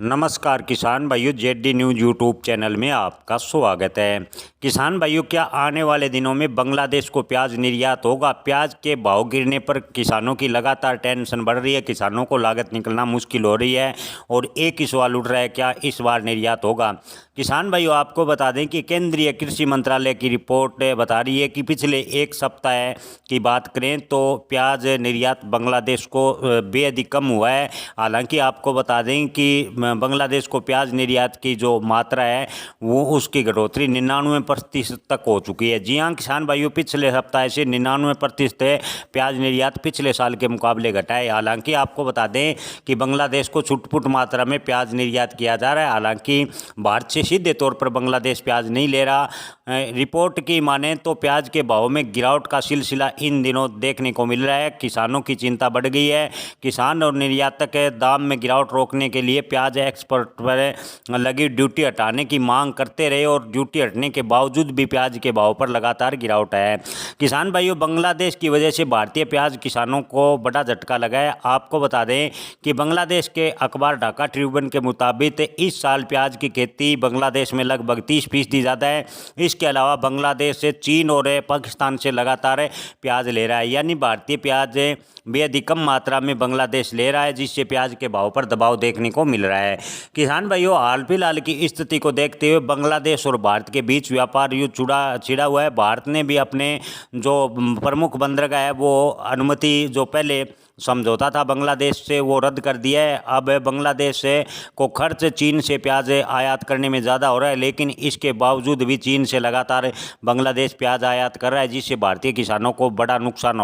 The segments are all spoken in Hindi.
नमस्कार किसान भाइयों, जेडी न्यूज़ यूट्यूब चैनल में आपका स्वागत है। किसान भाइयों, क्या आने वाले दिनों में बांग्लादेश को प्याज निर्यात होगा? प्याज के भाव गिरने पर किसानों की लगातार टेंशन बढ़ रही है, किसानों को लागत निकलना मुश्किल हो रही है और एक ही सवाल उठ रहा है, क्या इस बार निर्यात होगा? किसान भाइयों, आपको बता दें कि केंद्रीय कृषि मंत्रालय की रिपोर्ट बता रही है कि पिछले एक सप्ताह की बात करें तो प्याज निर्यात बांग्लादेश को बेहद ही कम हुआ है। हालांकि आपको बता दें कि बांग्लादेश को प्याज निर्यात की जो मात्रा है वो उसकी बढ़ोतरी 99% तक हो चुकी है। जी हाँ किसान भाइयों, पिछले सप्ताह से 99% प्याज निर्यात पिछले साल के मुकाबले घटा है। हालांकि आपको बता दें कि बांग्लादेश को छुटपुट मात्रा में प्याज निर्यात किया जा रहा है। हालांकि भारत से सीधे तौर पर बांग्लादेश प्याज नहीं ले रहा। रिपोर्ट की माने तो प्याज के भाव में गिरावट का सिलसिला इन दिनों देखने को मिल रहा है। किसानों की चिंता बढ़ गई है। किसान और निर्यातक दाम में गिरावट रोकने के लिए प्याज एक्सपोर्ट पर लगी ड्यूटी हटाने की मांग करते रहे और ड्यूटी हटने के बावजूद भी प्याज के भाव पर लगातार गिरावट है। किसान भाइयों, बांग्लादेश की वजह से भारतीय प्याज किसानों को बड़ा झटका लगा है। आपको बता दें कि बांग्लादेश के अखबार ढाका ट्रिब्यून के मुताबिक इस साल प्याज की खेती बांग्लादेश में लगभग 30% ज़्यादा है। इसके अलावा बांग्लादेश से चीन और पाकिस्तान से लगातार प्याज ले रहा है, यानी भारतीय प्याज बेहद ही कम मात्रा में बांग्लादेश ले रहा है, जिससे प्याज के भाव पर दबाव देखने को मिल रहा है। किसान भाइयों, हाल फिलहाल की स्थिति को देखते हुए बांग्लादेश और भारत के बीच व्यापार युद्ध छिड़ा हुआ है। भारत ने भी अपने जो प्रमुख बंदरगाह है वो अनुमति जो पहले समझौता था बांग्लादेश से वो रद्द कर दिया है। अब बांग्लादेश से को खर्च चीन से प्याज आयात करने में ज़्यादा हो रहा है, लेकिन इसके बावजूद भी चीन से लगातार बांग्लादेश प्याज आयात कर रहा है, जिससे भारतीय किसानों को बड़ा नुकसान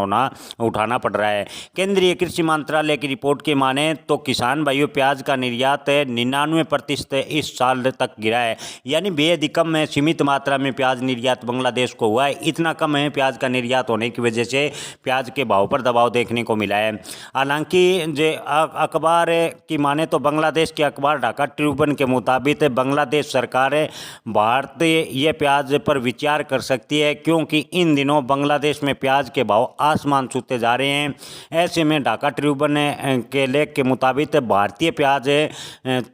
उठाना पड़ रहा है। केंद्रीय कृषि मंत्रालय की रिपोर्ट के माने तो किसान भाइयों, प्याज का निर्यात 99% इस साल तक गिरा है, यानी बेहद ही कम है। सीमित मात्रा में प्याज निर्यात बांग्लादेश को हुआ है। इतना कम है प्याज का निर्यात होने की वजह से प्याज के भाव पर दबाव देखने को मिला है। हालांकि जो अखबार की माने तो बांग्लादेश के अखबार ढाका ट्रिब्यून के मुताबिक बांग्लादेश सरकार भारत ये प्याज पर विचार कर सकती है, क्योंकि इन दिनों बांग्लादेश में प्याज के भाव आसमान छूते जा रहे हैं। ऐसे में ढाका ट्रिब्यून के लेख के मुताबिक भारतीय प्याज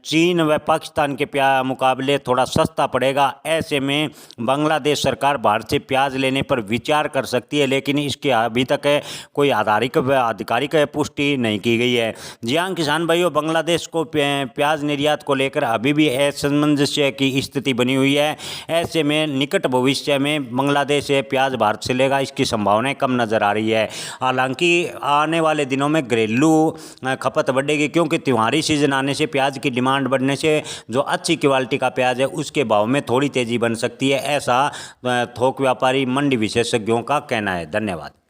चीन व पाकिस्तान के मुकाबले थोड़ा सस्ता पड़ेगा। ऐसे में बांग्लादेश सरकार भारत से प्याज लेने पर विचार कर सकती है, लेकिन इसके अभी तक कोई आधिकारिक पुष्टि नहीं की गई है। जी हाँ किसान भाइयों, बांग्लादेश को प्याज निर्यात को लेकर अभी भी असमंजस्य की स्थिति बनी हुई है। ऐसे में निकट भविष्य में बांग्लादेश प्याज भारत से लेगा, इसकी संभावनाएं कम नजर आ रही है। हालांकि आने वाले दिनों में घरेलू खपत बढ़ेगी, क्योंकि त्योहारी सीजन आने से प्याज की डिमांड बढ़ने से जो अच्छी क्वालिटी का प्याज है उसके भाव में थोड़ी तेजी बन सकती है, ऐसा थोक व्यापारी मंडी विशेषज्ञों का कहना है। धन्यवाद।